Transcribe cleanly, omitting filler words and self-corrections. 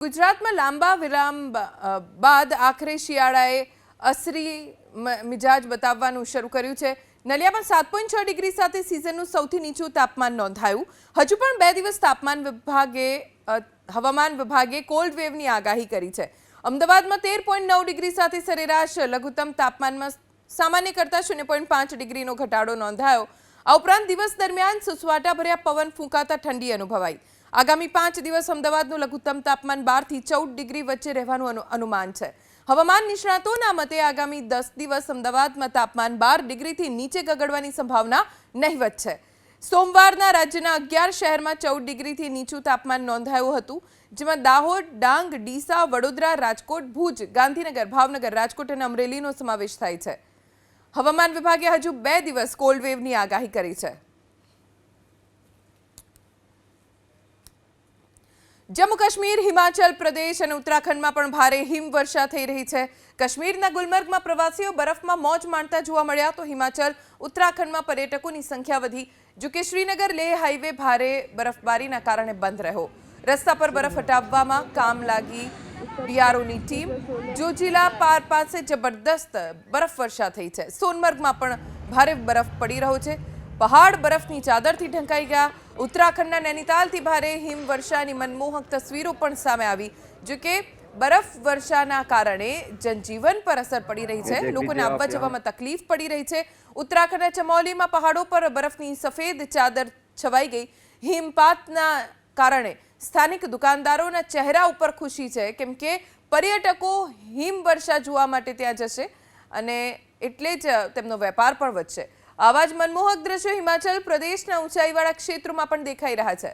ગુજરાતમાં લાંબા વિરામ બાદ આખરે શિયાળાએ અસરી મિજાજ બતાવવાનું શરૂ કર્યું છે। નલિયામાં 7.6 ડિગ્રી સાથે સિઝનનું સૌથી નીચું તાપમાન નોંધાયું। હજુ પણ 2 દિવસ હવામાન વિભાગે કોલ્ડ વેવની આગાહી કરી છે। અમદાવાદમાં 13.9 ડિગ્રી સાથે સરેરાશ લઘુત્તમ તાપમાનમાં સામાન્ય કરતાં 0.5 ડિગ્રીનો ઘટાડો નોંધાયો। આ ઉપરાંત દિવસ દરમિયાન સુસવાટાભર્યા પવન ફૂંકાતા ઠંડી અનુભવાઈ। આગામી 5 દિવસ અમદાવાદનું લઘુત્તમ તાપમાન 12 થી 14 ડિગ્રી વચ્ચે રહેવાનું અનુમાન છે। હવામાન નિષ્ણાતોના મતે આગામી 10 દિવસ અમદાવાદમાં તાપમાન 12 ડિગ્રીથી નીચે ગગડવાની સંભાવના નહિવત છે। સોમવારના રાજ્યના 11 શહેરમાં 14 ડિગ્રીથી નીચું તાપમાન નોંધાયું હતું, જેમાં દાહોદ, ડાંગ, ડીસા, વડોદરા, રાજકોટ, ભુજ, ગાંધીનગર, ભાવનગર, રાજકોટ અને અમરેલીનો સમાવેશ થાય છે। હવામાન વિભાગે હજુ 2 દિવસ કોલ્ડ વેવની આગાહી કરી છે। જમ્મુ કાશ્મીર, હિમાચલ પ્રદેશ અને ઉત્તરાખંડમાં પણ ભારે હિમવર્ષા થઈ રહી છે। કાશ્મીરના ગુલમર્ગમાં પ્રવાસીઓ બરફમાં મોજ માણતા જોવા મળ્યા, તો હિમાચલ, ઉત્તરાખંડમાં પર્યટકોની સંખ્યા વધી। જો કે શ્રીનગર લેહ હાઈવે ભારે બરફબારીના કારણે બંધ રહ્યો। રસ્તા પર બરફ હટાવવામાં કામ લાગી બીઆરઓની ટીમ। જોજીલા પાર પાસે જબરદસ્ત બરફવર્ષા થઈ છે। સોનમર્ગમાં પણ ભારે બરફ પડી રહ્યો છે। પહાડ બરફની ચાદરથી ઢંકાઈ ગયા। ઉત્તરાખંડના નૈનીતાલથી ભારે હિમવર્ષાની મનમોહક તસવીરો પણ સામે આવી। જો કે બરફવર્ષાના કારણે જનજીવન પર અસર પડી રહી છે, લોકોને આવવા જવામાં તકલીફ પડી રહી છે। ઉત્તરાખંડના ચમોલીમાં પહાડો પર બરફની સફેદ ચાદર છવાઈ ગઈ। હિમપાતના કારણે સ્થાનિક દુકાનદારોના ચહેરા ઉપર ખુશી છે, કેમ કે પર્યટકો હિમવર્ષા જોવા માટે ત્યાં જશે અને એટલે જ તેમનો વેપાર પણ વધશે। આવા જ મનમોહક દ્રશ્યો હિમાચલ પ્રદેશના ઊંચાઈવાળા ક્ષેત્રોમાં પણ દેખાઈ રહ્યા છે।